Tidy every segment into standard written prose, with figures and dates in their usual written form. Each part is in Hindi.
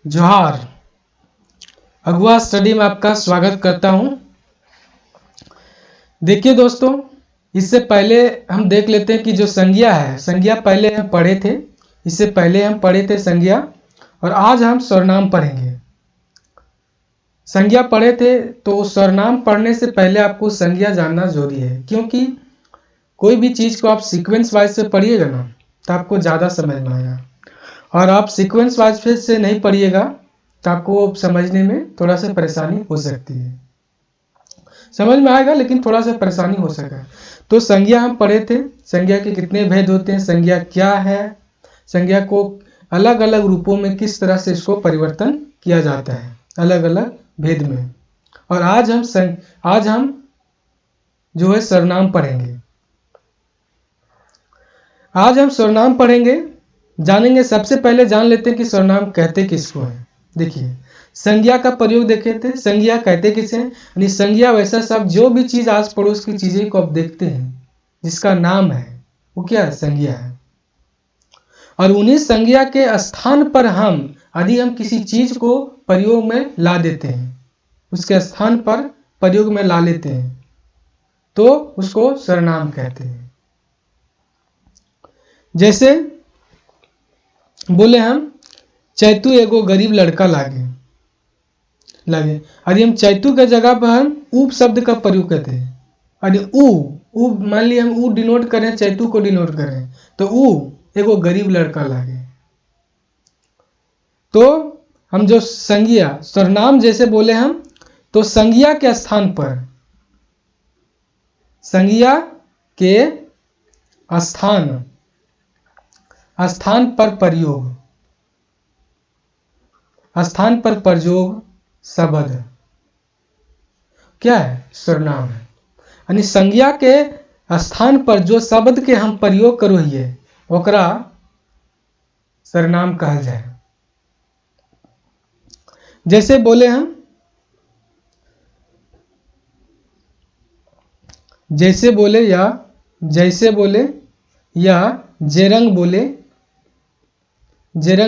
जोहार। अगुआ स्टडी में आपका स्वागत करता हूं। देखिए दोस्तों, इससे पहले हम देख लेते हैं कि जो संज्ञा है, संज्ञा पहले हम पढ़े थे। इससे पहले हम पढ़े थे संज्ञा, और आज हम सर्वनाम पढ़ेंगे। संज्ञा पढ़े थे तो सर्वनाम पढ़ने से पहले आपको संज्ञा जानना जरूरी है, क्योंकि कोई भी चीज़ को आप सीक्वेंस वाइज से पढ़िएगा ना तो आपको ज़्यादा समझ में आएगा, और आप सीक्वेंस वाइज से नहीं पढ़िएगा तो आपको समझने में थोड़ा सा परेशानी हो सकती है। समझ में आएगा लेकिन थोड़ा सा परेशानी हो सका। तो संज्ञा हम पढ़े थे, संज्ञा के कितने भेद होते हैं, संज्ञा क्या है, संज्ञा को अलग अलग रूपों में किस तरह से इसको परिवर्तन किया जाता है अलग अलग भेद में। और आज हम जो है सर्वनाम पढ़ेंगे। आज हम सर्वनाम पढ़ेंगे, जानेंगे। सबसे पहले जान लेते हैं कि सर्वनाम कहते किसको हैं। देखिए, संज्ञा का प्रयोग देखे थे, संज्ञा कहते किसे हैं। यानी संज्ञा वैसा शब्द, जो भी चीज आस पड़ोस की चीजें को आप देखते हैं जिसका नाम है वो क्या है, संज्ञा है। और उन्हीं संज्ञा के स्थान पर यदि हम किसी चीज को प्रयोग में ला देते हैं, उसके स्थान पर प्रयोग में ला लेते हैं, तो उसको सर्वनाम कहते हैं। जैसे बोले हम, चैतू एगो गरीब लड़का लागे। यदि हम चैतू के जगह पर हम ऊप शब्द का प्रयोग करते हैं, यदि ऊ मान लिया हम ऊ डिनोट करें, चैतू को डिनोट करें, तो ऊ एगो गरीब लड़का लागे। तो हम जो संज्ञा सर्वनाम जैसे बोले हम, तो संज्ञा के स्थान पर, संज्ञा के स्थान पर प्रयोग, स्थान पर प्रयोग शब्द क्या है, सर्वनाम है। यानी संज्ञा के स्थान पर जो शब्द के हम प्रयोग करो हिए ओकरा सर्वनाम कहल जाए। जैसे बोले हम, जैसे बोले या जैसे बोले या जेरंग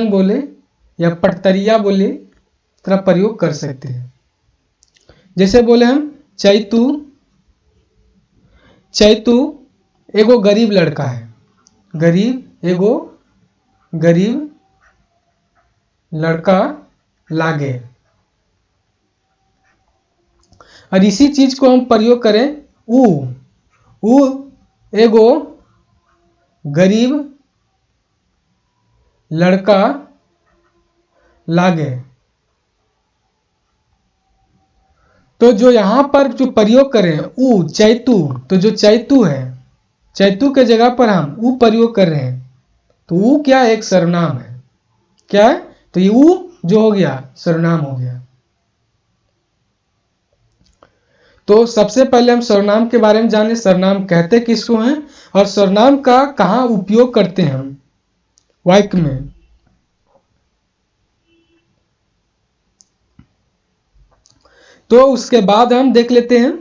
बोले या पटतरिया बोले का प्रयोग कर सकते हैं। जैसे बोले हम, चैतू एगो गरीब लड़का है, एगो गरीब लड़का लागे। और इसी चीज को हम प्रयोग करें, ऊ एगो गरीब लड़का लागे। तो जो यहां पर जो प्रयोग करें ऊ चैतू, तो जो चैतू है, चैतू के जगह पर हम ऊ प्रयोग कर रहे हैं, तो ऊ क्या, एक सर्वनाम है। क्या है, तो ये ऊ जो हो गया सर्वनाम हो गया। तो सबसे पहले हम सर्वनाम के बारे में जाने, सर्वनाम कहते किसको हैं और सर्वनाम का कहाँ उपयोग करते हैं हम वाक्य में। तो उसके बाद हम देख लेते हैं,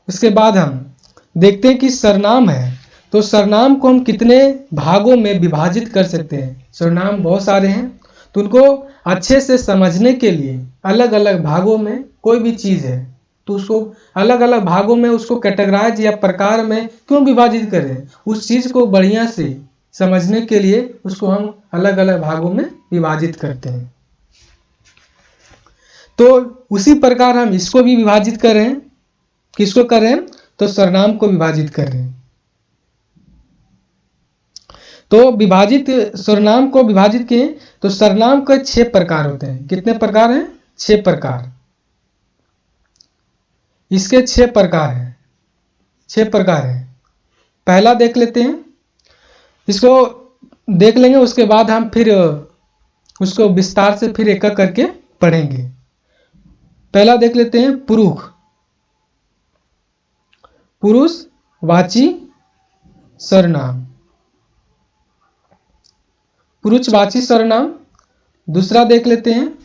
उसके बाद हम देखते हैं कि सर्वनाम है तो सर्वनाम को हम कितने भागों में विभाजित कर सकते हैं। सर्वनाम बहुत सारे हैं, तो उनको अच्छे से समझने के लिए अलग अलग भागों में कोई भी चीज़ है तो उसको अलग अलग भागों में उसको कैटेगराइज या प्रकार में क्यों विभाजित करें, उस चीज़ को बढ़िया से समझने के लिए उसको हम अलग अलग भागों में विभाजित करते हैं। तो उसी प्रकार हम इसको भी विभाजित कर रहे हैं। किसको कर रहे हैं, तो सर्वनाम को विभाजित कर रहे हैं। तो विभाजित सर्वनाम को विभाजित किए तो सर्वनाम के 6 प्रकार होते हैं। कितने प्रकार हैं, 6 प्रकार। इसके 6 प्रकार हैं, 6 प्रकार हैं। पहला देख लेते हैं, इसको देख लेंगे, उसके बाद हम फिर उसको विस्तार से फिर एक एक करके पढ़ेंगे। पहला देख लेते हैं, पुरुषवाची सर्वनाम, पुरुषवाची सर्वनाम। दूसरा देख लेते हैं,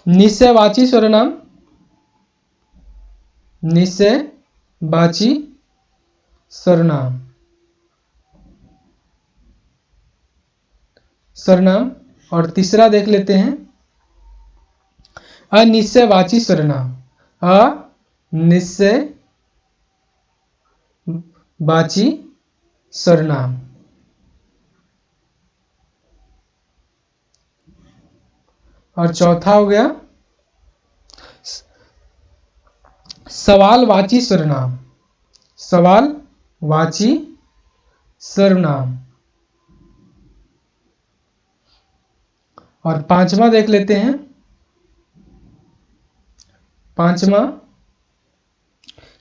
निश्चयवाची सर्वनाम, निश्चयवाची सर्वनाम। सर्वनाम। और तीसरा देख लेते हैं अनिश्चयवाची सर्वनाम। अनिश्चयवाची सर्वनाम। और चौथा हो गया सवालवाची सर्वनाम। सवालवाची सर्वनाम। और पांचवा देख लेते हैं, पांचवा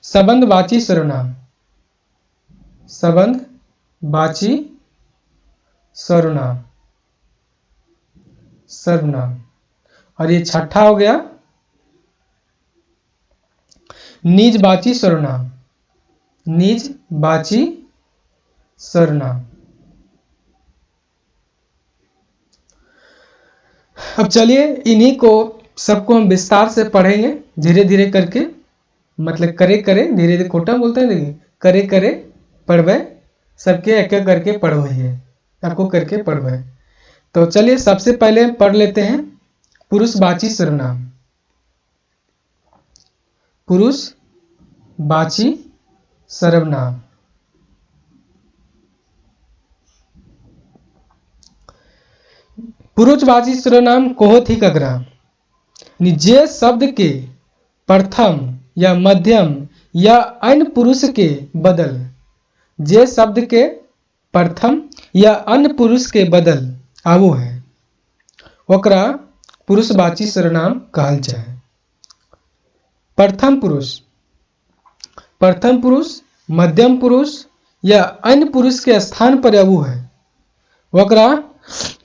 संबंधवाची सर्वनाम। संबंधवाची सर्वनाम। सर्वनाम। और ये छठा हो गया निजवाची सर्वनाम। निजवाची सर्वनाम। अब चलिए इन्हीं को सबको हम विस्तार से पढ़ेंगे धीरे धीरे करके, मतलब करे करे धीरे धीरे, खोटा बोलते हैं देखिए, करे करे पढ़वे, सबके एक एक करके पढ़वाइए, आपको करके पढ़वे। तो चलिए सबसे पहले पढ़ लेते हैं पुरुषवाची सर्वनाम। पुरुषवाची सर्वनाम। पुरुषवाची सर्वनाम कोहथिक अग्रह। जे शब्द के प्रथम या मध्यम या अन्य पुरुष के बदल, जे शब्द के प्रथम या अन्य पुरुष के बदल आवो है ओकरा पुरुषवाची सर्वनाम कहल जाए। प्रथम पुरुष, प्रथम पुरुष, मध्यम पुरुष या अन्य पुरुष के स्थान पर आवो है ओकरा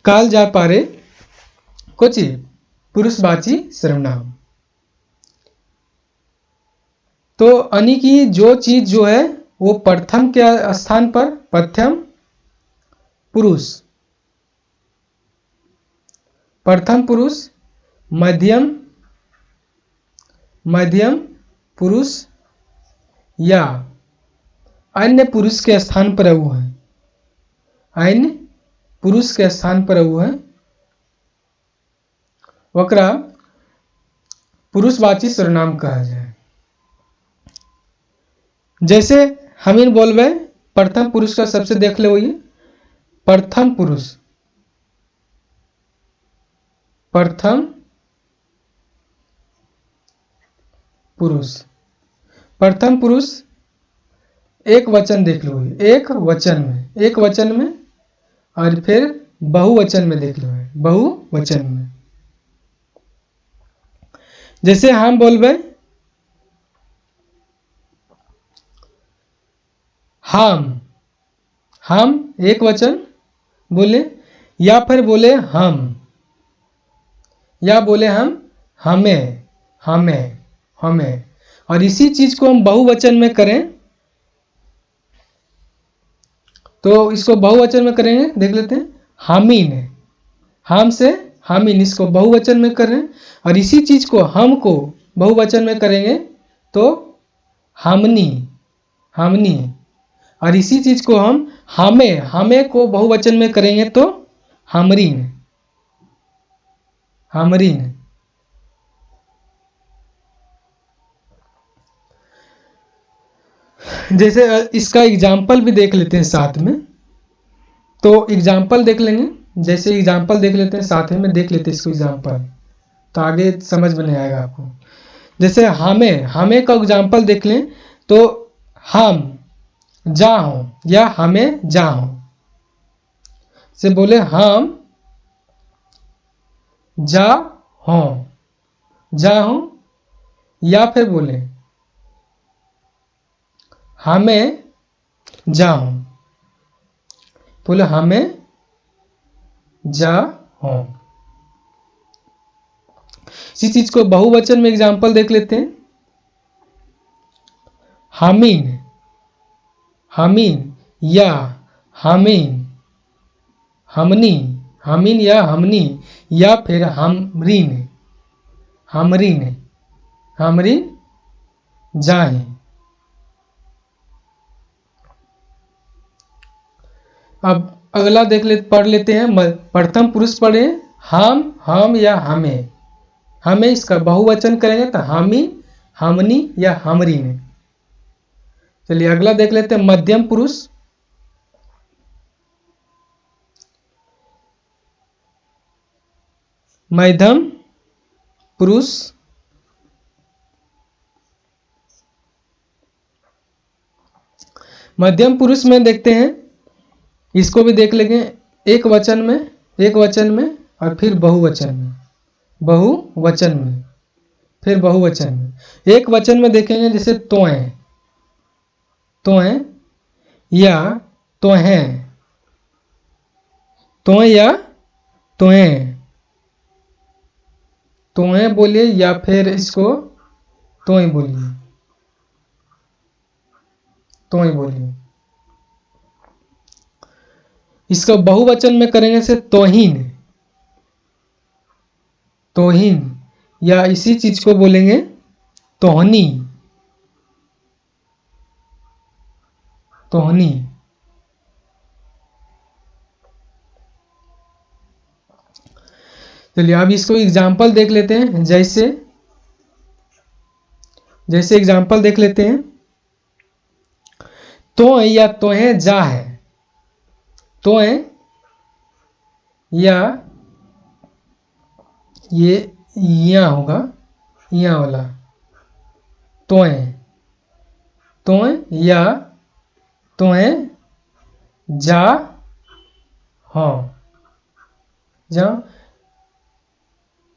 कहल जा पारे कुछ पुरुषवाची सर्वनाम। तो यानी कि जो चीज जो है वो प्रथम के स्थान पर प्रथम पुरुष, प्रथम पुरुष, मध्यम, मध्यम पुरुष या अन्य पुरुष के स्थान पर वो है, अन्य पुरुष के स्थान पर वो है ओकरा पुरुषवाची सर्वनाम कहा जाए। जैसे हम इन बोलबे प्रथम पुरुष का सबसे देख ले वही प्रथम पुरुष, प्रथम पुरुष, प्रथम पुरुष एक वचन देख लो, एक वचन में, एक वचन में, और फिर बहुवचन में देख लो, बहुवचन में। जैसे हम बोलबे हम एक वचन बोले, या फिर बोले हम, या बोले हम हमें, हमें, हमें। और इसी चीज को हम बहुवचन में करें तो इसको बहुवचन में करेंगे, देख लेते हैं हामीन, हम से हामीन, इसको बहुवचन में करें। और इसी चीज को हम को बहुवचन में करेंगे तो हमनी, हमनी। और इसी चीज को हम हमें, हमें को बहुवचन में करेंगे तो हमरीन, हमरीन। जैसे इसका एग्जाम्पल भी देख लेते हैं साथ में, तो एग्जाम्पल देख लेंगे। जैसे एग्जाम्पल देख लेते हैं साथ में, देख लेते हैं इसको एग्जाम्पल, तो आगे समझ में नहीं आएगा आपको। जैसे हमें, हमें का एग्जाम्पल देख लें तो हम जा हो या हमें जा हो, से बोले हम जा हो, जा हो, या फिर बोले हमें जाओ, बोले हमें जा हो। इसी चीज को बहुवचन में एग्जाम्पल देख लेते हैं। हमीन, हमीन या हमीन, हमनी, हमीन या हमनी, या फिर हमरीन, हमरीन, हमरीन जाए। अब अगला पढ़ लेते हैं। प्रथम पुरुष पढ़े, हम या हमें। हमें इसका बहुवचन करेंगे तो हामी, हमनी या हमरी ने। चलिए अगला देख लेते हैं मध्यम पुरुष। मध्यम पुरुष, मध्यम पुरुष में देखते हैं, इसको भी देख लेंगे। एक वचन में और फिर बहुवचन में, बहुवचन में, फिर बहुवचन में। एक वचन में देखेंगे जैसे तोय, तोय या तोहें, तोय या तोहें, तोहें बोलिए या फिर इसको तोय बोलिए, तोय बोलिए। इसको बहुवचन में करेंगे से तोहिन, तोहिन या इसी चीज को बोलेंगे तोहनी, तोहनी। चलिए अब इसको एग्जाम्पल देख लेते हैं। जैसे एग्जाम्पल देख लेते हैं। तो या तोहें जा है, तोहें या ये या होगा, या वाला तोहें, तोहें या तोहें जा हो, जा।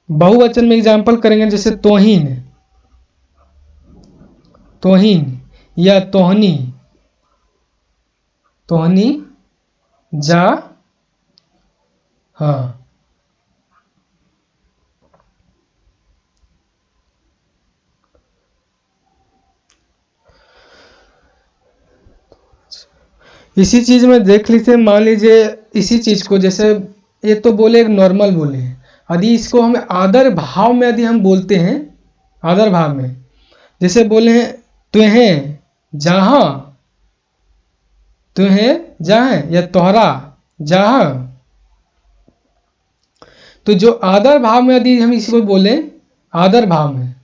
बहुवचन में एग्जाम्पल करेंगे जैसे तोहिन, तोहिन या तोहनी, तोहनी जा हाँ। इसी चीज में देख लीजिए, मान लीजिए इसी चीज को, जैसे ये तो बोले एक नॉर्मल बोले, यदि इसको हम आदर भाव में यदि हम बोलते हैं, आदर भाव में जैसे बोले हैं तुहें जहां, तुहें जहां या तोहरा जहां, तो जो आदर भाव में यदि हम इसको बोले, आदर भाव में,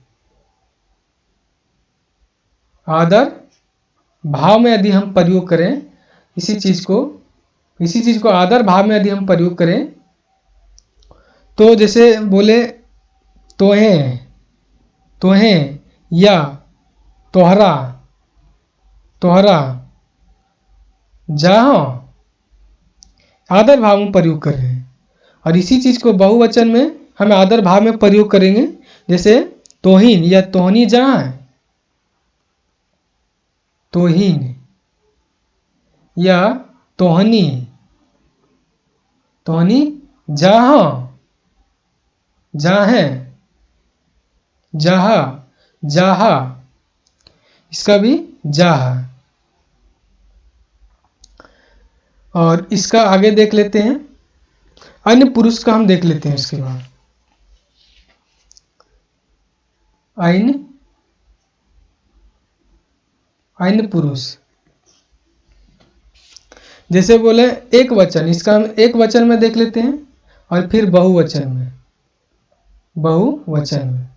आदर भाव में यदि हम प्रयोग करें इसी चीज को आदर भाव में यदि हम प्रयोग करें, तो जैसे बोले तोहें, तोहें या तोहरा, तोहरा जहां, आदर भाव में प्रयोग कर रहे हैं। और इसी चीज को बहुवचन में हम आदर भाव में प्रयोग करेंगे, जैसे तोहिन या तोहनी जहां, तोहिन या तोहनी, तोहनी जहां, जहां, जहा, जहा, इसका भी जहा। और इसका आगे देख लेते हैं, अन्य पुरुष का हम देख लेते हैं। इसके बाद अन्य पुरुष, जैसे बोले एक वचन, इसका हम एक वचन में देख लेते हैं और फिर बहुवचन में, बहुवचन में।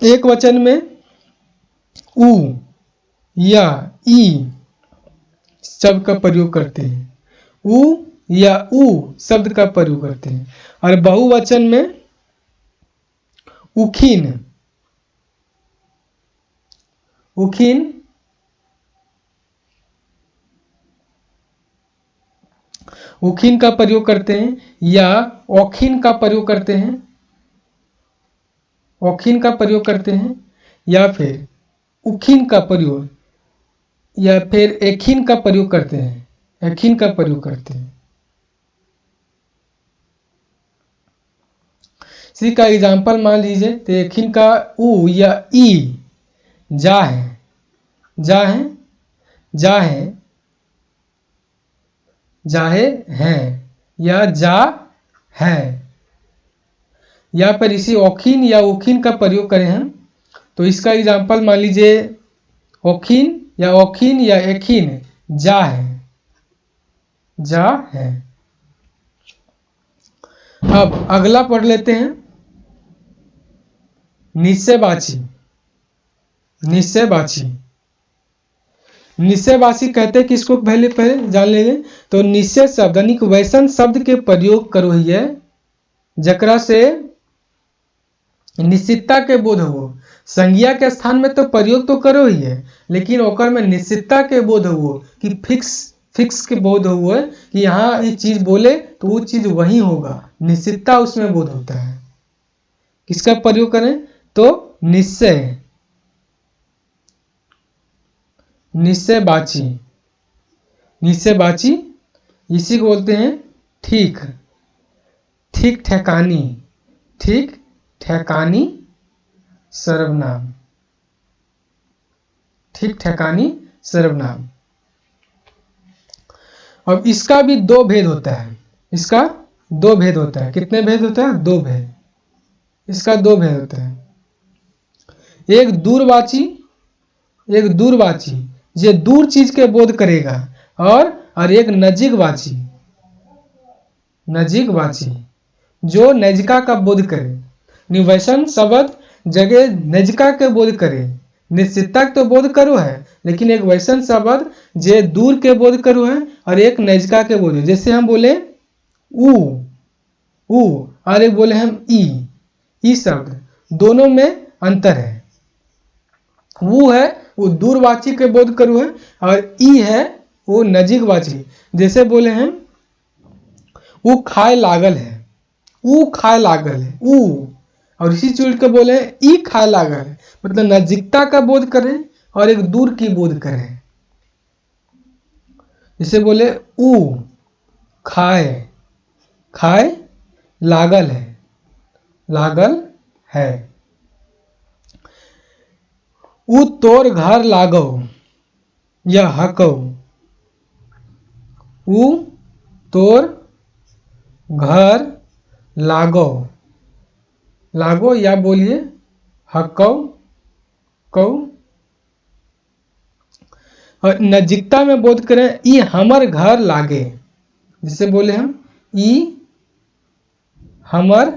एक वचन में उ या ई शब्द का प्रयोग करते हैं, उ या उ शब्द का प्रयोग करते हैं। और बहुवचन में उखिन, उखिन उखिन का प्रयोग करते हैं या औखिन का प्रयोग करते हैं, औखिन का प्रयोग करते हैं या फिर उखिन का प्रयोग या फिर एखिन का प्रयोग करते हैं, एखिन का प्रयोग करते हैं। इसी का एग्जाम्पल मान लीजिए, तो एखिन का उ या ई जा है, जा है, जा है, जाहे हैं या जा है, या पर इसी औखिन या उखिन का प्रयोग करें हम, तो इसका एग्जाम्पल मान लीजिए औखिन या एखिन जा है, जा है। अब अगला पढ़ लेते हैं, निश्चयवाची। निश्चयवाची, निश्चयवाची कहते हैं किसको, पहले पहले जान लेंगे। तो निश्चय शब्द यानी कि वैसन शब्द के प्रयोग करो ही है जकरा से निश्चितता के बोध हो। संज्ञा के स्थान में तो प्रयोग तो करो ही है, लेकिन ओकर में निश्चितता के बोध हो कि फिक्स के बोध हो कि यहाँ ये चीज बोले तो वो चीज वही होगा, निश्चितता उसमें बोध होता है। किसका प्रयोग करें, तो निश्चय, निश्चयवाची। निश्चयवाची इसी को बोलते हैं ठीक, ठीक ठिकानी, ठीक ठिकानी सर्वनाम, ठीक ठिकानी सर्वनाम। अब इसका भी दो भेद होता है, इसका दो भेद होता है। कितने भेद होता है, दो भेद। इसका दो भेद होता है, एक दूरवाची, एक दूरवाची जो दूर चीज के बोध करेगा, और एक नजीकवाची, नजीकवाची जो नजिका का बोध करे। निवैसन शब्द जगह नजिका के बोध करे, निश्चितता तो बोध करो है, लेकिन एक वैसन शब्द जे दूर के बोध करो है और एक नजिका के बोध। जैसे हम बोले ऊ और एक बोले हम ई शब्द, दोनों में अंतर है। वो है वो दूरवाची के बोध करो है, और ई है वो नजीकवाची। जैसे बोले हम वो खाए लागल है, ऊ खाए लागल है, ऊ, और इसी चीज के बोले ई खाए लागल है, मतलब नजीकता का बोध करें और एक दूर की बोध करें। जैसे बोले ऊ खाए, खाए लागल है, लागल है। ऊ तोर घर लागो या हको, ऊ तोर घर लागो, लागो या बोलिए हको, कौ। और नजीकता में बोध करें ई हमर घर लागे। जिसे बोले हम ई हमर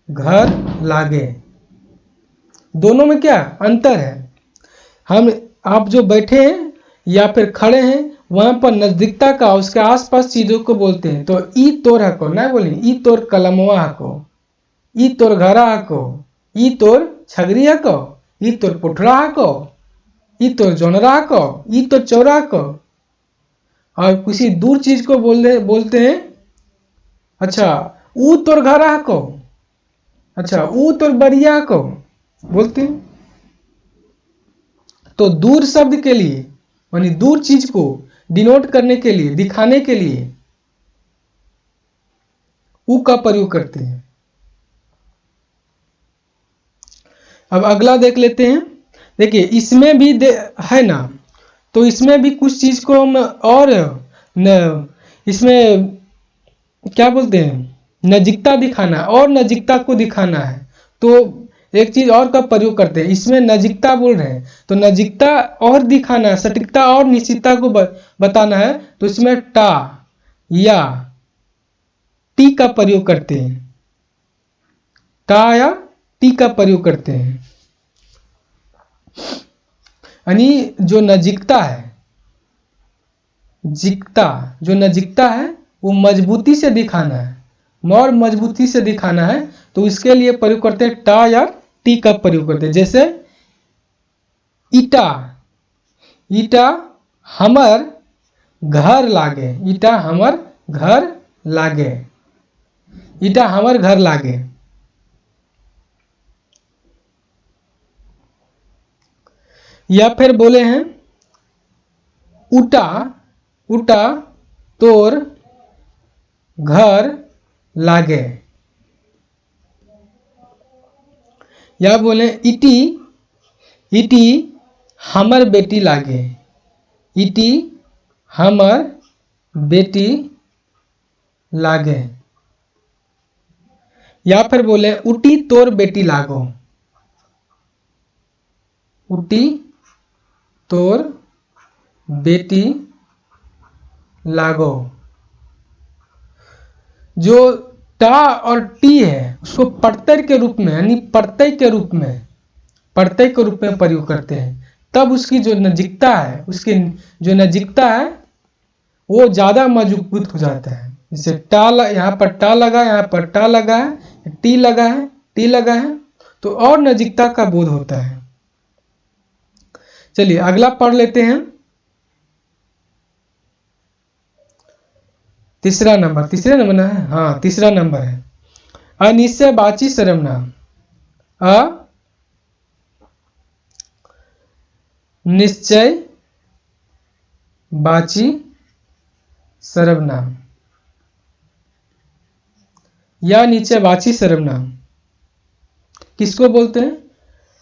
घर लागे, दोनों में क्या अंतर है। हम आप जो बैठे हैं या फिर खड़े हैं वहां पर नजदीकता का उसके आसपास चीजों को बोलते हैं। तो ई तोर हको ना बोले ई तोर कलमवा हको, ई तोर घरा हको, ई तोर छगरी हको, ई तोर पुठरा हको, ई तोर जोनरा हको, ई तोर चौरा हको। और किसी दूर चीज को बोलते हैं अच्छा ऊ तोर घरा हको, अच्छा ऊ तोर बरिया हको बोलते हैं। तो दूर शब्द के लिए यानी दूर चीज को डिनोट करने के लिए, दिखाने के लिए ऊ का प्रयोग करते हैं। अब अगला देख लेते हैं। देखिए इसमें भी है ना, तो इसमें भी कुछ चीज को हम और इसमें क्या बोलते हैं, नजीकता दिखाना और नजीकता को दिखाना है। तो एक चीज और का प्रयोग करते हैं, इसमें नजीकता बोल रहे हैं तो नजीकता और दिखाना है, सटीकता और निश्चितता को बताना है। तो इसमें टा या टी का प्रयोग करते हैं, टा या टी का प्रयोग करते हैं। यानी जो नजीकता है, जिकता जो नजीकता है वो मजबूती से दिखाना है, और मजबूती से दिखाना है तो इसके लिए प्रयोग करते हैं टा या टी का प्रयोग करते हैं। जैसे ईटा, ईटा हमर घर लागे, ईटा हमर घर लागे, ईटा हमर घर लागे। या फिर बोले हैं उटा, उटा तोर घर लागे। या बोले इटी, इटी हमर बेटी लागे, इटी हमर बेटी लागे। या फिर बोले उटी तोर बेटी लागो, उटी तोर बेटी लागो। जो टा और टी है उसको प्रत्यय के रूप में यानी प्रत्यय के रूप में प्रयोग करते हैं, तब उसकी जो नजीकता है, उसकी जो नजीकता है वो ज्यादा मजबूत हो जाता है। जैसे यहाँ पर टा लगा, यहाँ पर टा लगा है, टी लगा है तो और नजीकता का बोध होता है। चलिए अगला पढ़ लेते हैं। तीसरा नंबर ना है, हाँ तीसरा नंबर है अनिश्चयवाची सर्वनाम। अनिश्चयवाची सर्वनाम या निश्चयवाची सर्वनाम किसको बोलते हैं?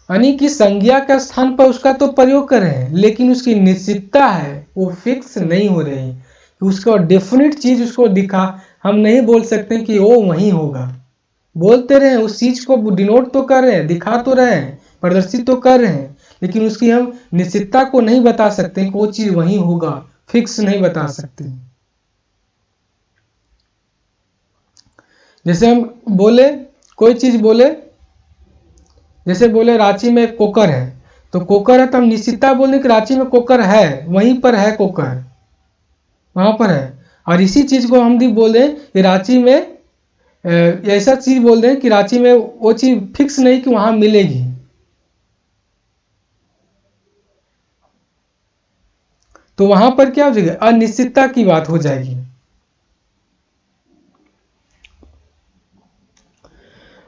यानी कि संज्ञा के स्थान पर उसका तो प्रयोग कर रहे हैं, लेकिन उसकी निश्चितता है वो फिक्स नहीं हो रही। उसको डेफिनेट चीज उसको दिखा, हम नहीं बोल सकते कि वो वहीं होगा। बोलते रहे उस चीज को डिनोट तो कर रहे हैं, दिखा तो रहे हैं, प्रदर्शित तो कर रहे हैं, लेकिन उसकी हम निश्चितता को नहीं बता सकते कि वो चीज वहीं होगा, फिक्स नहीं बता सकते। जैसे हम बोले कोई चीज बोले, जैसे बोले रांची में कोकर है, तो कोकर है तो हम निश्चितता बोले कि रांची में कोकर है, वहीं पर है कोकर, वहां पर है। और इसी चीज को हम भी बोल दें कि रांची में ऐसा चीज बोल दें कि रांची में वो चीज फिक्स नहीं कि वहां मिलेगी, तो वहां पर क्या हो जाएगा? अनिश्चितता की बात हो जाएगी।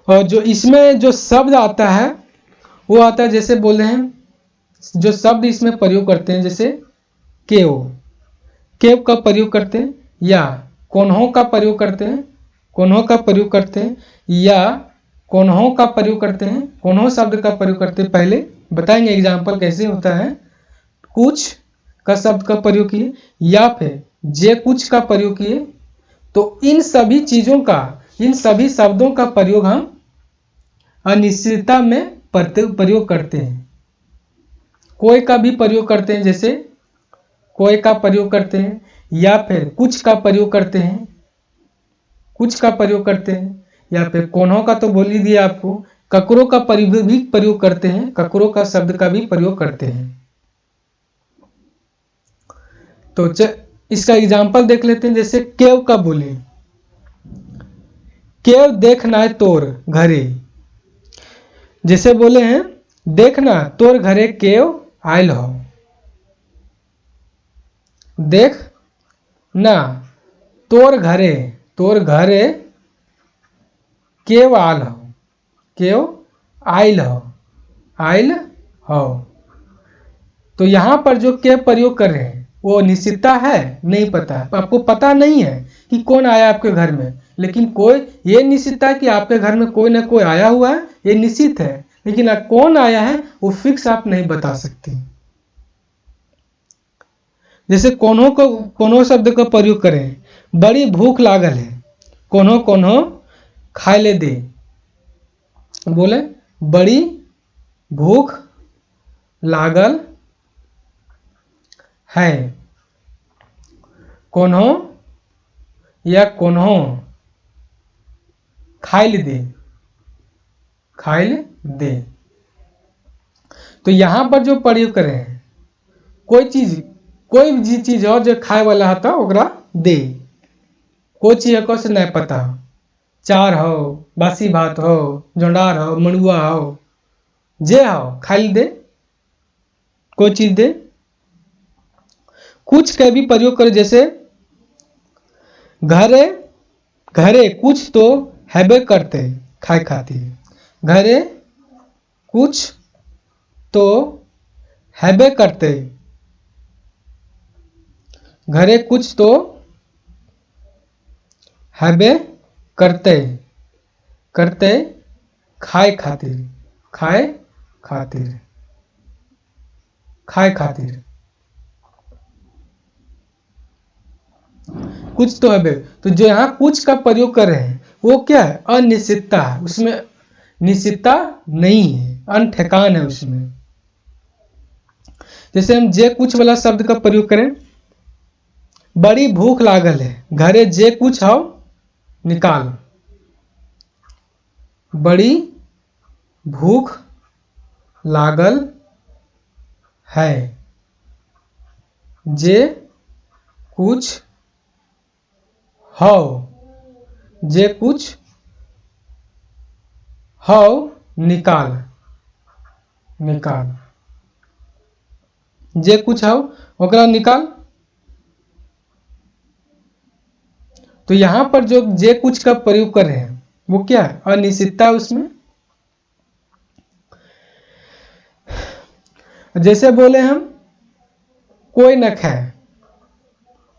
और जो इसमें जो शब्द आता है वो आता है, जैसे बोल रहे हैं जो शब्द इसमें प्रयोग करते हैं, जैसे केव का प्रयोग करते हैं, या कोन्हों का प्रयोग करते हैं, या कोन्हों का प्रयोग करते हैं, कोन्हों शब्द का प्रयोग करते हैं। पहले बताएंगे एग्जाम्पल कैसे होता है। कुछ का शब्द का प्रयोग किए या फिर जे कुछ का प्रयोग किए, तो इन सभी चीजों का, इन सभी शब्दों का प्रयोग हम अनिश्चितता में प्रयोग करते हैं। कोई का भी प्रयोग करते हैं, जैसे कोई का प्रयोग करते हैं, या फिर कुछ का प्रयोग करते हैं, या फिर कोन्हों का तो बोल ही दिया आपको। ककरों का भी प्रयोग करते हैं, ककरों का शब्द का भी प्रयोग करते हैं। तो इसका एग्जाम्पल देख लेते हैं। जैसे केव का बोले, केव देखना तोर घरे, जैसे बोले हैं देखना तोर घरे केव आयल हो, देख ना तोर घरे केव आल हो, केव आयल हो। तो यहां पर जो केव प्रयोग कर रहे हैं वो निश्चितता है, नहीं पता है, आपको पता नहीं है कि कौन आया आपके घर में, लेकिन कोई ये निश्चितता है कि आपके घर में कोई ना कोई आया हुआ है, ये निश्चित है, लेकिन कौन आया है वो फिक्स आप नहीं बता सकते। जैसे कोन्हों शब्द का प्रयोग करें, बड़ी भूख लागल है, कोन्हों खाए ले दे, बोले बड़ी भूख लागल है, कोन्हों या कोन्हों खाइल दे। तो यहां पर जो प्रयोग कर रहे हैं, कोई भी चीज हो जो खाए वाला होता ओकरा दे, कोई चीज को से नहीं पता, चार हो, बासी भात हो, जोंडार हो, मड़ुआ हो, जे हो खाइल दे, कोई चीज दे। कुछ का भी प्रयोग करे, जैसे घरे कुछ तो हैबे करते खाए खातिर, घरे कुछ तो हैबे करते, घरे कुछ तो हैबे करते खाए खातिर कुछ तो है। तो जो यहाँ कुछ का प्रयोग कर रहे हैं वो क्या है? अनिश्चितता है, उसमें निश्चितता नहीं है, अनठेकान है उसमें। जैसे हम जे कुछ वाला शब्द का प्रयोग करें, बड़ी भूख लागल है, घरे जे कुछ हो निकाल। बड़ी भूख लागल है, जे कुछ हो, जे कुछ हो निकाल, निकाल। जे कुछ हो ओकरा निकाल। तो यहां पर जो जे कुछ का प्रयोग कर रहे हैं वो क्या है? अनिश्चितता उसमें। जैसे बोले हम कोई नख है,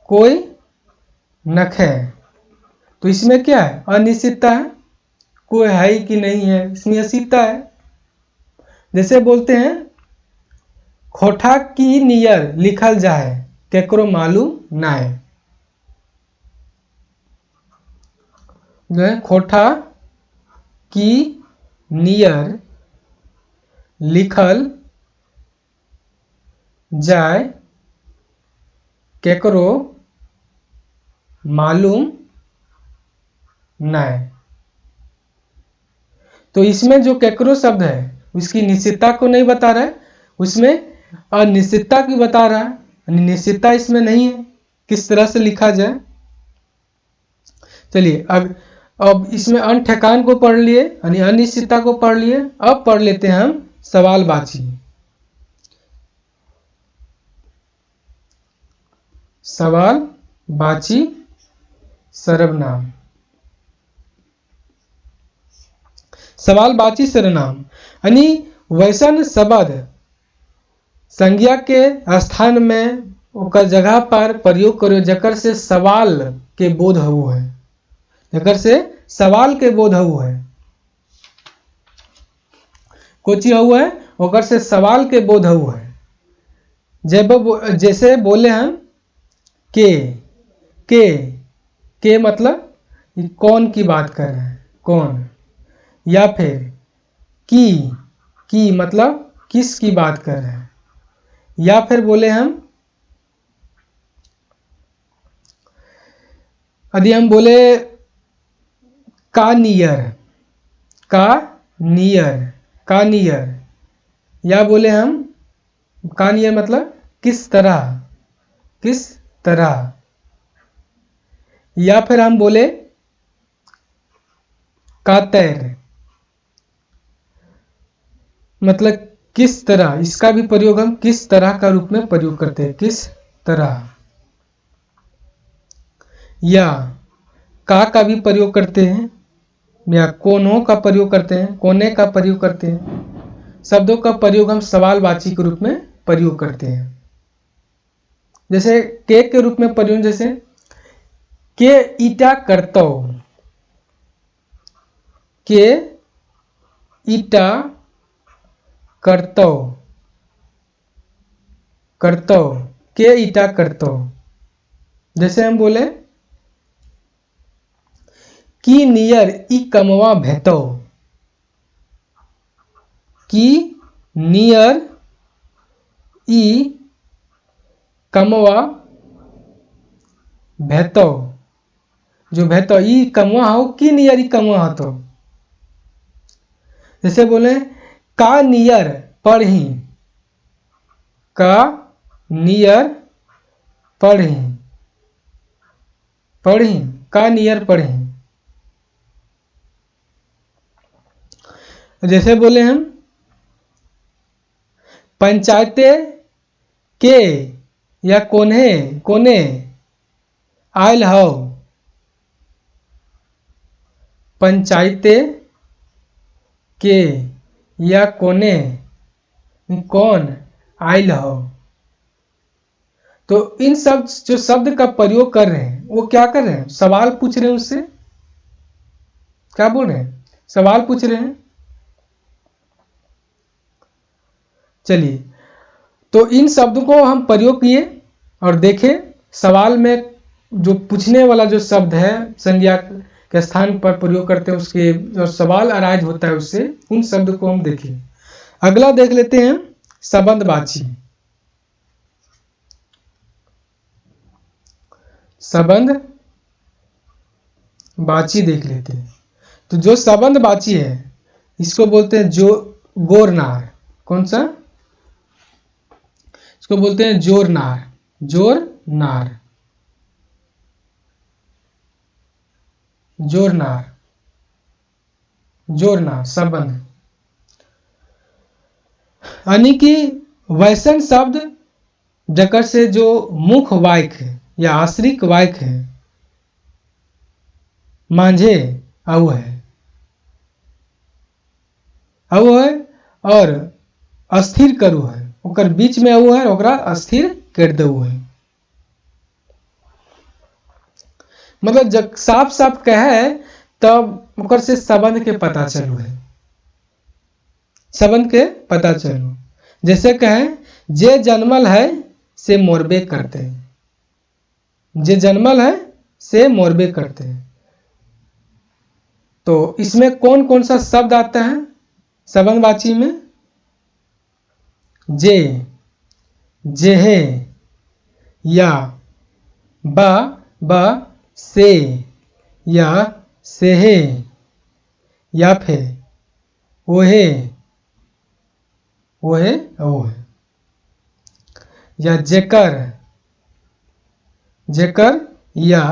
कोई नख है, तो इसमें क्या है? अनिश्चितता है, कोई है कि नहीं है, इसमें अनिश्चितता है। जैसे बोलते हैं खोठा की नियर लिखल जाए केकरो मालूम ना है, जो है खोठा की नियर लिखल जाए केकरो मालूम ना है। तो इसमें जो केकरो शब्द है उसकी निश्चितता को नहीं बता रहा है, उसमें अनिश्चितता की बता रहा है। निश्चितता इसमें नहीं है, किस तरह से लिखा जाए। चलिए अब इसमें अन ठेकान को पढ़ लिए, यानी अनिश्चितता को पढ़ लिए। अब पढ़ लेते हैं हम सवालबाची। सवालबाची सर्वनाम। सवालबाची सर्वनाम यानी वैसन शब्द संज्ञा के स्थान में ओकर जगह पर प्रयोग करो जकर से सवाल के बोध हो है, जकर से सवाल के बोध हो है। कोची हुआ है ओकर से सवाल के बोध हुआ है। जब जैसे बोले हम के मतलब कौन की बात कर रहे हैं, कौन। या फिर की मतलब किस की बात कर रहे हैं। या फिर बोले हम यदि हम बोले का नियर, का नियर, का नियर, या बोले हम का नियर मतलब किस तरह, किस तरह। या फिर हम बोले कातर मतलब किस तरह, इसका भी प्रयोग हम किस तरह का रूप में प्रयोग करते हैं, किस तरह। या का भी प्रयोग करते हैं, या कोनों का प्रयोग करते हैं, कोने का प्रयोग करते हैं। शब्दों का प्रयोग हम सवालबाची के रूप में प्रयोग करते हैं। जैसे के रूप में प्रयोग, जैसे के ईटा करतो, के ईटा करतो, करतो, के ईटा करतो। जैसे हम बोले की नियर ई कमवा भेतो, की नियर ई कमवा भेतो, जो भेतो ई कमवा हो, की नियर ई कमवा हो। तो जैसे बोले का नियर पढ़ी, का नियर पढ़ी, पढ़ी, का नियर पढ़ी। जैसे बोले हम पंचायते के या कोने कोने आयल हो, पंचायते के या कोने कौन आयल हो। तो इन सब जो शब्द का प्रयोग कर रहे हैं वो क्या कर रहे हैं? सवाल पूछ रहे हैं, उससे क्या बोल रहे हैं? सवाल पूछ रहे हैं। चलिए, तो इन शब्दों को हम प्रयोग किए और देखें सवाल में जो पूछने वाला जो शब्द है संज्ञा के स्थान पर प्रयोग करते हैं, उसके जो सवाल अराइज होता है उससे, उन शब्द को हम देखें। अगला देख लेते हैं संबंधवाची। संबंध वाची देख लेते हैं। तो जो संबंध वाची है इसको बोलते हैं जो गोरनार। कौन सा? इसको बोलते हैं जोरनार। जोरनार, जोरनार, जोरनार संबंध। यानी कि वैसन शब्द जकर से जो मुख्य वाक्य है या आश्रित वाक्य है मांझे अव है, अव है और अस्थिर करू है, ओकर बीच में अव है, ओकरा अस्थिर कर दऊ है। मतलब जब साफ साफ कहे तब ओकर से संबंध के पता चलू है, संबंध के पता चलू। जैसे कहे जे जन्मल है से मोरबे करते हैं, जे जन्मल है से मोरबे करते हैं। तो इसमें कौन कौन सा शब्द आता है संबंधवाची में? जे, जेहे, या, बा, से, या सेहे, या फिर ओहे, ओहे, ओहे, या जेकर, जेकर, या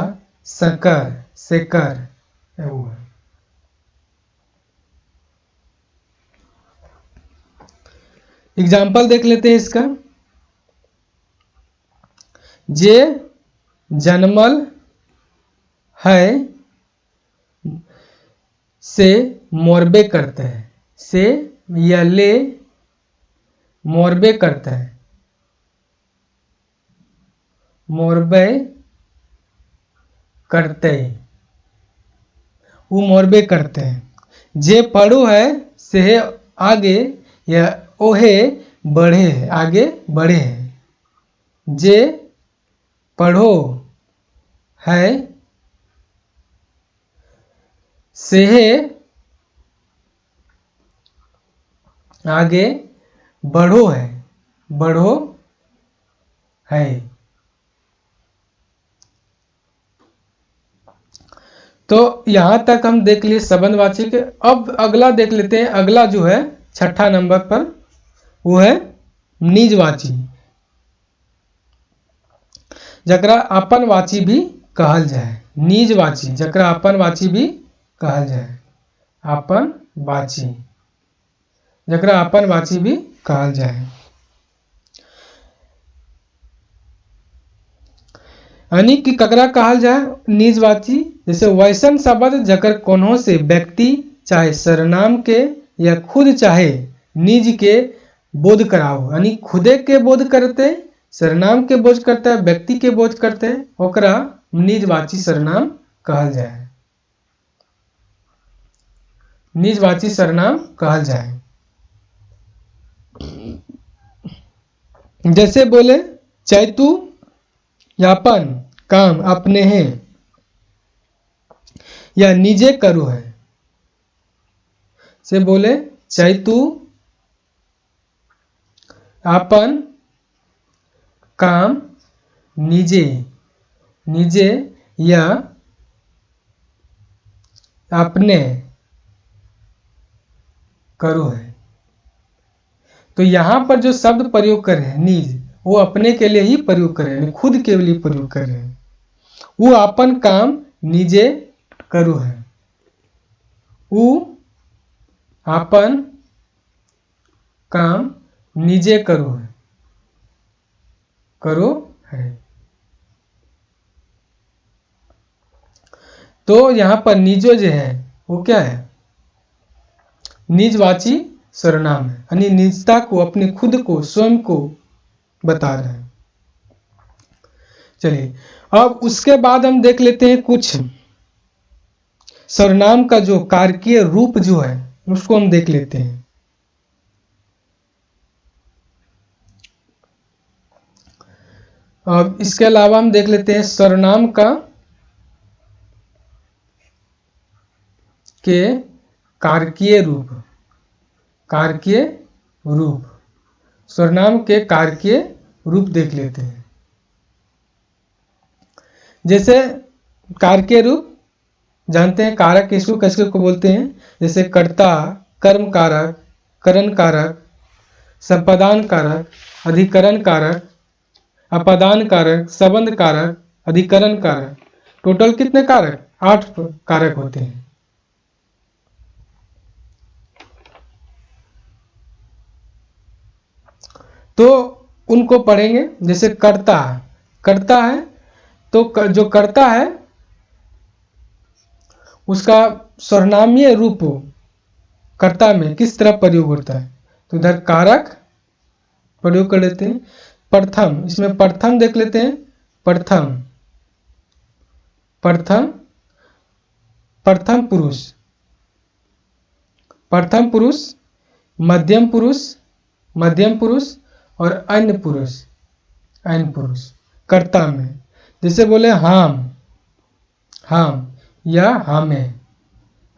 सकर, सेकर, ओहे। एग्जाम्पल देख लेते हैं इसका। जे जन्मल है से मोरबे करते हैं, से या ले मोरबे करते हैं, मोरबे करते, वो मोरबे करते हैं। जे पढ़ो है से आगे या ओहे बढ़े है, आगे बढ़े है। जे पढ़ो है से आगे बढ़ो है, बढ़ो है। तो यहां तक हम देख लिए संबंधवाची के। अब अगला देख लेते हैं। अगला जो है छठा नंबर पर वो है निजवाची, जकरा अपनवाची भी कहल जाए। निजवाची जकरा अपनवाची भी कहल जाए, अपनवाची जकरा अपनवाची भी कहल जाए। यानी कि ककरा कहल जाए निजवाची? जैसे वैसन शब्द जकर कोन्हो से व्यक्ति चाहे सर्वनाम के या खुद चाहे निज के बोध कराओ, यानी खुदे के बोध करते, सर्वनाम के बोध करता है, व्यक्ति के बोध करते, ओकरा निजवाची सर्वनाम कहल जाए, निजवाची सर्वनाम कहल जाए। जैसे बोले चैतु यापन काम अपने हैं या निजे करो है, से बोले चैतु अपन काम निजे, निजे या अपने करो है। तो यहां पर जो शब्द प्रयोग कर रहे हैं निज, वो अपने के लिए ही प्रयोग कर रहे हैं, खुद के लिए प्रयोग कर रहे हैं। वो अपन काम निजे करो है, वो अपन काम निजे करो है, करो है। तो यहां पर निजो जो है वो क्या है? निजवाची सर्वनाम है, यानी निजता को, अपने खुद को, स्वयं को बता रहे हैं। चलिए अब उसके बाद हम देख लेते हैं कुछ सर्वनाम का जो कारकीय रूप जो है उसको हम देख लेते हैं। अब इसके अलावा हम देख लेते हैं सर्वनाम का के कारकीय रूप, कारकीय रूप, सर्वनाम के कारकीय रूप देख लेते हैं। जैसे कारकीय रूप जानते हैं, कारक किसको किसको को बोलते हैं, जैसे कर्ता, कर्म कारक, करण कारक, संपादान कारक, अधिकरण कारक, अपादान कारक, संबंध कारक, अधिकरण कारक। टोटल कितने कारक? 8 कारक होते हैं। तो उनको पढ़ेंगे। जैसे कर्ता, कर्ता है तो जो कर्ता है उसका सर्वनामीय रूप कर्ता में किस तरह प्रयोग होता है, तो इधर कारक प्रयोग कर लेते हैं। प्रथम, इसमें प्रथम देख लेते हैं। प्रथम, प्रथम, प्रथम पुरुष, प्रथम पुरुष, मध्यम पुरुष, मध्यम पुरुष और अन्य पुरुष, अन्य पुरुष कर्ता में। जैसे बोले हम, हम या हमें,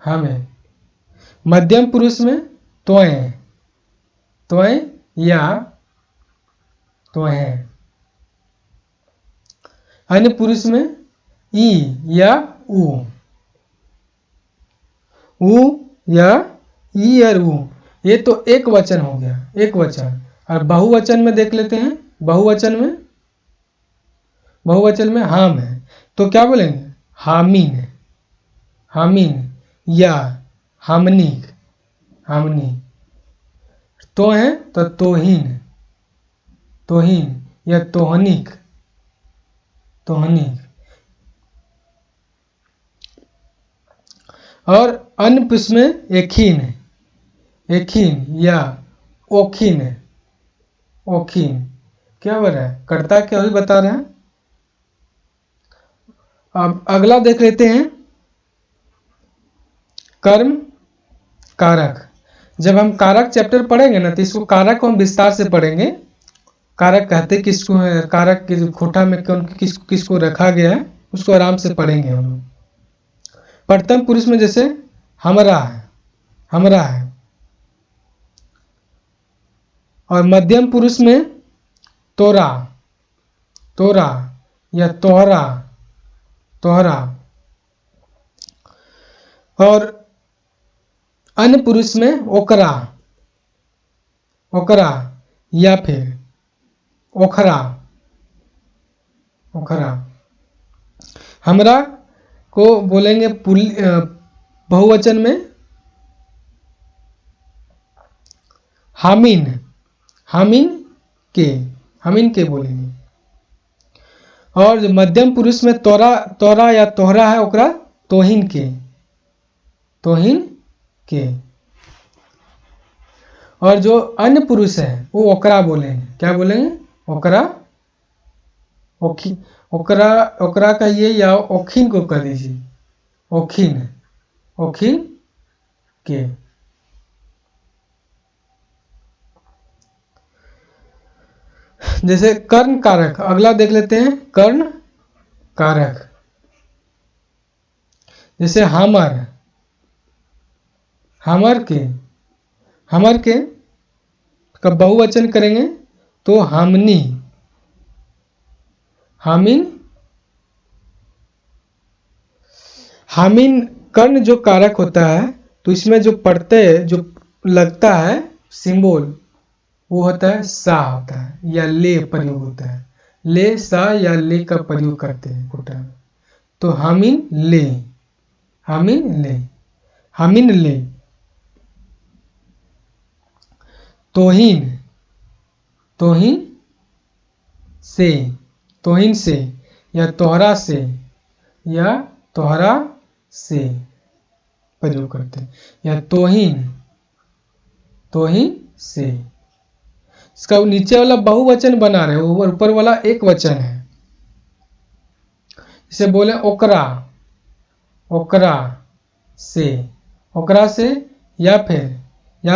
हमें। मध्यम पुरुष में त्वं, त्वं या त्वं। अन्य पुरुष में ई या उ, उ या ई और उ। ये तो एक वचन हो गया, एक वचन। और बहुवचन में देख लेते हैं। बहुवचन में, बहुवचन में हम है तो क्या बोलेंगे? हामिन, हामिन या हमनिक, हमनी। तो है तो तोहिन, तोहिन या तोहनिक, तोहनिक। और अन्य पुरुष में एखिन, एखिन या ओखिन, ओखिन। क्या हो रहा है? कर्ता क्या भी बता रहे हैं। अब अगला देख लेते हैं, कर्म कारक। जब हम कारक चैप्टर पढ़ेंगे ना तो इसको कारक को हम विस्तार से पढ़ेंगे। कारक कहते किसको है, कारक के खोटा में कौन किसको रखा गया है उसको आराम से पढ़ेंगे हम लोग। प्रथम पुरुष में जैसे हमरा है, हमरा है। और मध्यम पुरुष में तोरा, तोरा या तोहरा, तोहरा। और अन्य पुरुष में ओकरा, ओकरा या फिर ओखरा, ओखरा। हमरा को बोलेंगे बहुवचन में हामिन, हामिन के, हामिन के बोलेंगे। और जो मध्यम पुरुष में तोरा, तोरा या तोहरा है ओकरा तोहिन के, तोहिन के। और जो अन्य पुरुष है वो ओकरा बोलेंगे। क्या बोलेंगे? ओकरा, ओखी, ओकरा, ओकरा कहिए या ओखिन को कह दीजिए, ओखिन, ओखिन के। जैसे कर्ण कारक, अगला देख लेते हैं कर्ण कारक। जैसे हमर, हमर के, हमर के का बहुवचन करेंगे तो हमनी, हामिन, हामिन। कर्ण जो कारक होता है तो इसमें जो प्रत्यय जो लगता है सिंबल वो होता है सा, होता है या ले प्रयोग होता है। ले, सा या ले का प्रयोग करते हैं कोटा में। तो हामिन ले, हामिन ले, हामिन ले। तोहिन, तोहिन से, तोहिन से या तोहरा से या तोहरा से प्रयोग करते हैं। या तोहिन, तोहिन से। इसका नीचे वाला बहुवचन बना रहे, ऊपर वाला एक वचन है। इसे बोले ओकरा, ओकरा से, ओकरा से या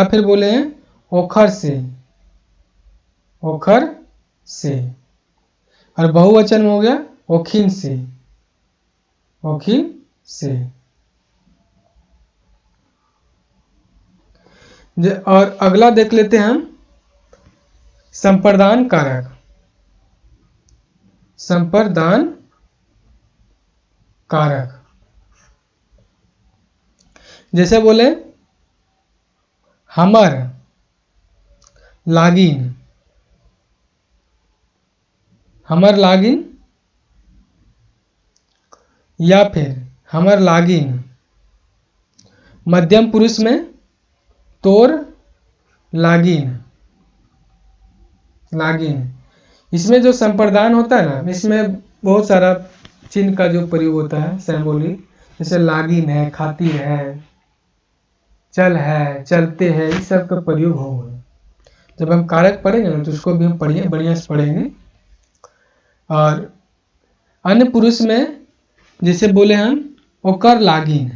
फिर बोले हैं ओखर से, ओखर से। और बहुवचन में हो गया ओखिन से, ओखिन से। और अगला देख लेते हैं हम संप्रदान कारक, संप्रदान कारक। जैसे बोले हमर लागिन, हमर लागिन, या फिर हमर लागिन मध्यम पुरुष में तोर लागिन, लागिन। इसमें जो संप्रदान होता है ना, इसमें बहुत सारा चिन्ह का जो प्रयोग होता है सिंबॉलिक, जैसे लागिन है, खातिर है, चल है, चलते हैं, इस सब का प्रयोग होगा। जब हम कारक पढ़ेंगे ना तो उसको भी हम बढ़िया से पढ़ेंगे। और अन्य पुरुष में जैसे बोले हम ओकर लागिन,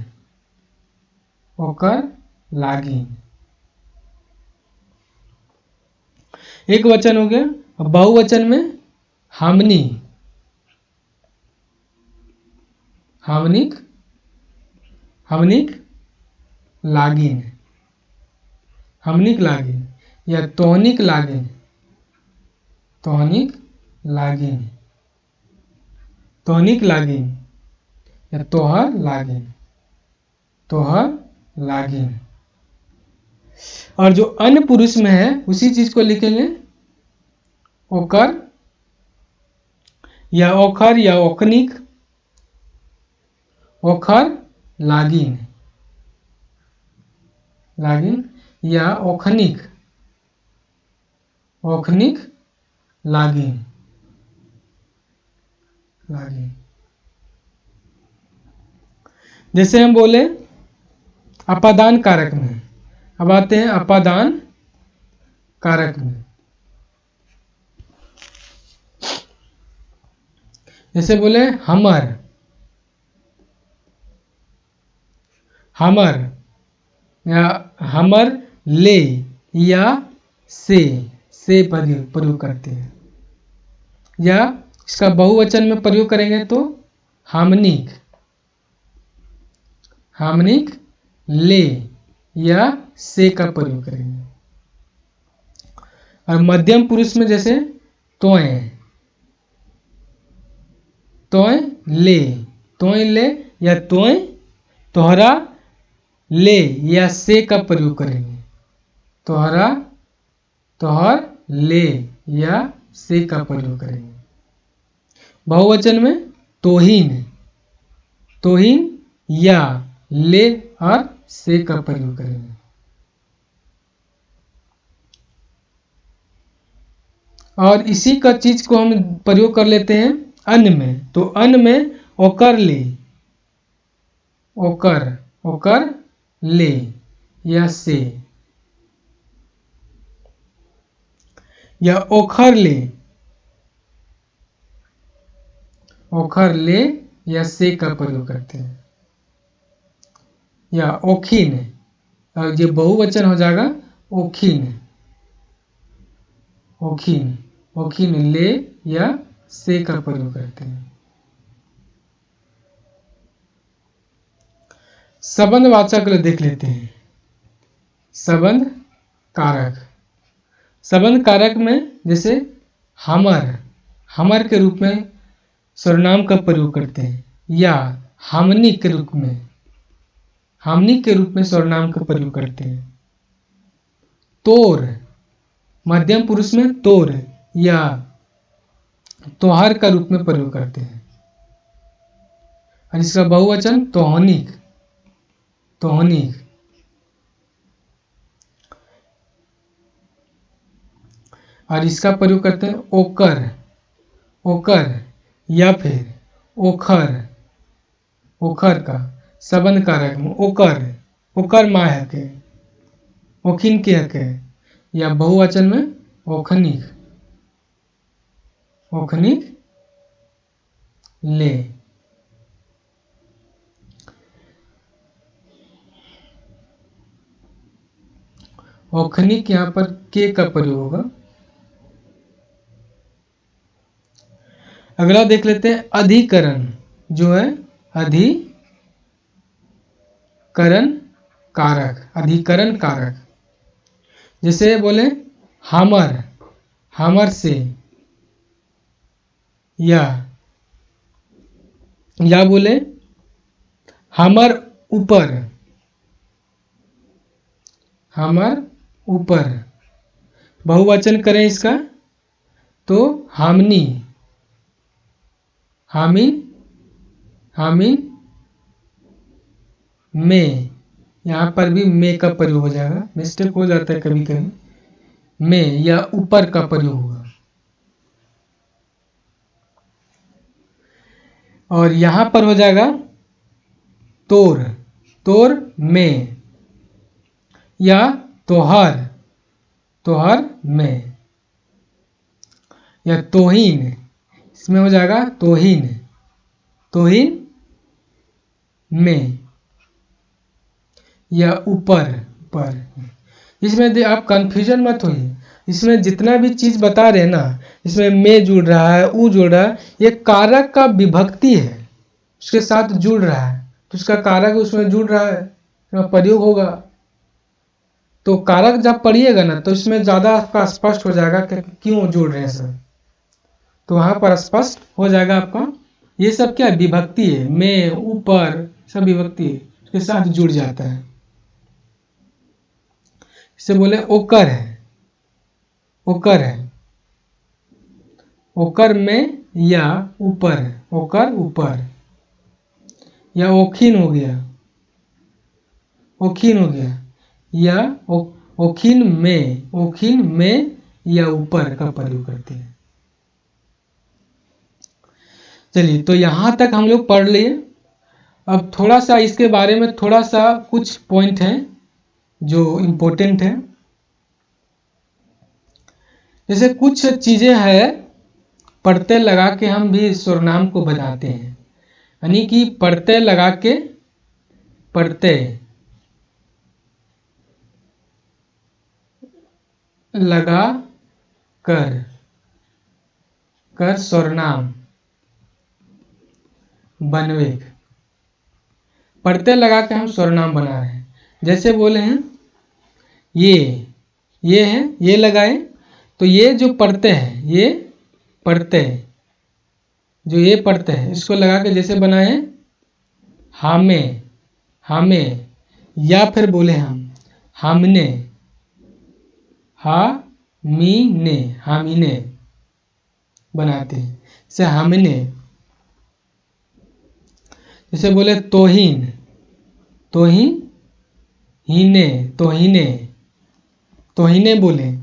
ओकर लागिन एक वचन हो गया। बहुवचन में हमनी, हमनिक, हमनिक लागिन, हमनिक लागिन, या तोहनिक लागिन, तोहनिक लागिन, तोहनिक लागिन, या तोहर लागिन, तोहर लागिन। और जो अन्य पुरुष में है उसी चीज को लिखेंगे ओकर, या ओखर, या ओखनिक, ओखर लागिन, लागिन, या ओखनिक, ओखनिक लागिन, लागिन। जैसे हम बोले अपादान कारक में, अब आते हैं अपादान कारक में। जैसे बोले हमर, हमर, या हमर ले, या से प्रयोग करते हैं। या इसका बहुवचन में प्रयोग करेंगे तो हमनिक, हमनिक ले, या से का प्रयोग करेंगे। और मध्यम पुरुष में जैसे तोय, तोय ले, तोय ले, या तोय, तोहरा ले, या से का प्रयोग करेंगे। तोहरा, तोहर ले, या से का प्रयोग करेंगे। बहुवचन में तोहिन, तोहिन, या ले और से का प्रयोग करेंगे। और इसी का चीज को हम प्रयोग कर लेते हैं अन्य में। तो अन्य में ओकर ले, ओकर, ओकर ले, या से, या ओखर ले, ओखर ले, या से का प्रयोग करते हैं। या ओखिन, और ये बहुवचन हो जाएगा ओखिन, ओखिन, ओखिन ले, या से का प्रयोग करते हैं। संबंधवाचक देख लेते हैं। संबंध कारक, संबंध कारक में जैसे हमर, हमर के रूप में सर्वनाम का प्रयोग करते हैं। या हमनी के रूप में, हमनी के रूप में सर्वनाम का प्रयोग करते हैं। तोर, मध्यम पुरुष में तोर, या तोहर का रूप में प्रयोग करते हैं। और इसका बहुवचन तोहनिक, तोहनिक। और इसका प्रयोग करते हैं ओकर, ओकर, या फिर ओखर, ओखर का संबंध कारक में ओकर, ओकर माँ है, ओखिन के हक है। या बहुवचन में ओखनिक, ओखनिक ले। ओखनिक यहाँ पर के का प्रयोग होगा। अगला देख लेते हैं अधिकरण, जो है अधिकरण कारक, अधिकरण कारक। जैसे बोले हमर, हमर से, या बोले हमर ऊपर, हमर ऊपर। बहुवचन करें इसका तो हमनी, हामिन, हामिन में। यहाँ पर भी में का प्रयोग हो जाएगा, मिस्टेक हो जाता है कभी कभी, में या ऊपर का प्रयोग होगा। और यहाँ पर हो जाएगा तोर, तोर में या तोहर, तोहर में या तोहिन, इसमें हो जाएगा तोहिन, तोहिन में या ऊपर, ऊपर। इसमें आप कंफ्यूजन मत होइए, इसमें जितना भी चीज बता रहे हैं ना, इसमें में जुड़ रहा है, ऊ जुड़ रहा है, ये कारक का विभक्ति है, उसके साथ जुड़ रहा है, तो उसका कारक उसमें जुड़ रहा है, प्रयोग होगा। तो कारक जब पढ़िएगा ना तो इसमें ज्यादा आपका स्पष्ट हो जाएगा कि क्यों जुड़ रहे हैं सब, तो वहां पर स्पष्ट हो जाएगा आपका। ये सब क्या विभक्ति है, में, ऊपर, सब विभक्ति है, उसके साथ जुड़ जाता है। इसे बोले ओकर है, ओकर है, ओकर में या ऊपर, ओकर ऊपर। या ओखिन हो गया, ओखिन हो गया, या ओखिन में, ओखिन में या ऊपर का प्रयोग करते हैं। चलिए, तो यहां तक हम लोग पढ़ लिए। अब थोड़ा सा इसके बारे में थोड़ा सा कुछ पॉइंट हैं जो इम्पोर्टेंट है। जैसे कुछ चीजें हैं पढ़ते लगा के हम भी स्वरनाम को बनाते हैं, यानी कि पढ़ते लगा के, पढ़ते लगा कर, कर स्वरनाम बनवे, पढ़ते लगा के हम स्वरनाम बना रहे हैं। जैसे बोले हैं ये है, ये लगाए तो ये जो पढ़ते हैं, ये पढ़ते, जो ये पढ़ते हैं इसको लगा के जैसे बनाए हमें, हमें, या फिर बोले हमने, मीने, हामिने बनाते हैं। जैसे हमने, जैसे बोले तोहिन, तोहिन, हीने, तोहिने, तोहिने बोले,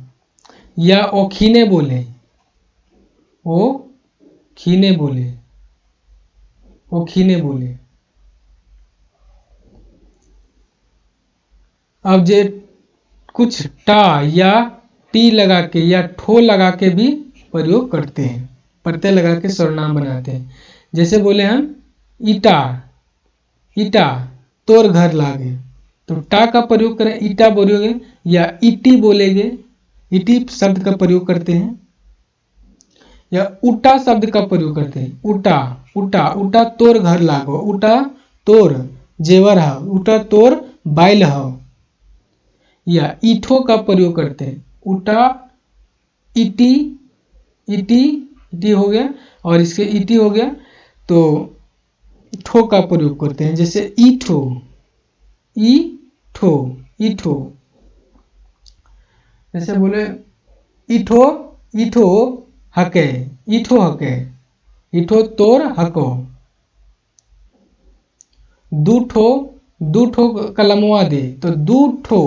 या ओखिने बोले, ओ खीने बोले, ओखिने बोले। अब जे कुछ टा या टी लगा के या ठो लगा के भी प्रयोग करते हैं, पढ़ते लगा के स्वरनाम बनाते हैं। जैसे बोले हम ईटा, ईटा तोर घर लागे, तो टा का प्रयोग करें, ईटा बोलोगे या ईटी बोलेंगे, ईटी शब्द का प्रयोग करते हैं। या उटा शब्द का प्रयोग करते हैं, उटा, उटा, उटा तोर घर लागो, उटा तोर जेवर है, उटा तोर बैल है। या ईठो का प्रयोग करते हैं, उटा, इटी, इटी, इटी हो गया, और इसके इटी हो गया तो ठो का प्रयोग करते हैं। जैसे ईठो, ईठो, ईठो। जैसे बोले ईठो, ईठो हके, ईठो हके, ईठो तोर हको। दूठो, दूठो कलमवा दे, तो दूठो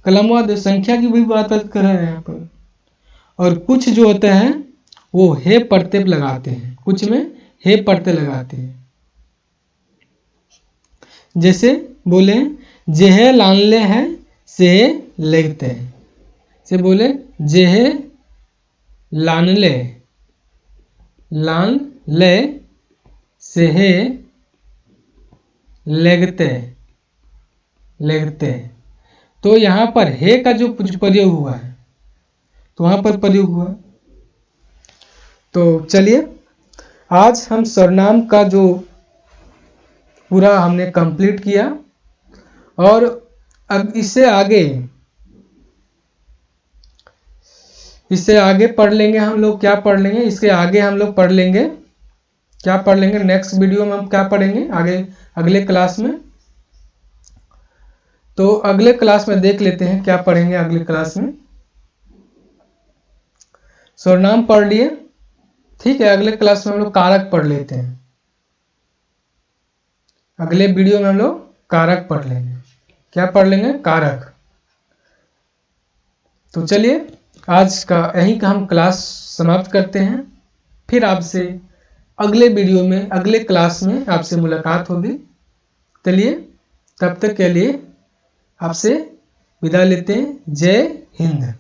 कलमवा दे, संख्या की भी बात कर रहे हैं यहाँ पर। और कुछ जो होते हैं वो हे पढ़ते लगाते हैं, कुछ में हे पढ़ते लगाते हैं। जैसे बोले जेहे लानले हैं से लेगते हैं, से बोले जेहे लानले, लान ले से हे लेगते, लेगते। तो यहाँ पर हे का जो प्रयोग हुआ है तो वहां पर प्रयोग हुआ। तो चलिए, आज हम स्वरनाम का जो पूरा हमने कंप्लीट किया, और अब इससे आगे पढ़ लेंगे हम लोग। क्या पढ़ लेंगे इसके आगे? हम लोग पढ़ लेंगे, क्या पढ़ लेंगे नेक्स्ट वीडियो में हम क्या पढ़ेंगे आगे, अगले क्लास में तो अगले क्लास में देख लेते हैं क्या पढ़ेंगे अगले क्लास में। सर्वनाम पढ़ लिए, ठीक है। अगले क्लास में हम लोग कारक पढ़ लेते हैं। अगले वीडियो में हम लोग कारक पढ़ लेंगे। क्या पढ़ लेंगे? कारक। तो चलिए आज का यहीं का हम क्लास समाप्त करते हैं। फिर आपसे अगले वीडियो में, अगले क्लास में आपसे मुलाकात होगी। चलिए तब तक के लिए आपसे विदा लेते हैं। जय हिंद।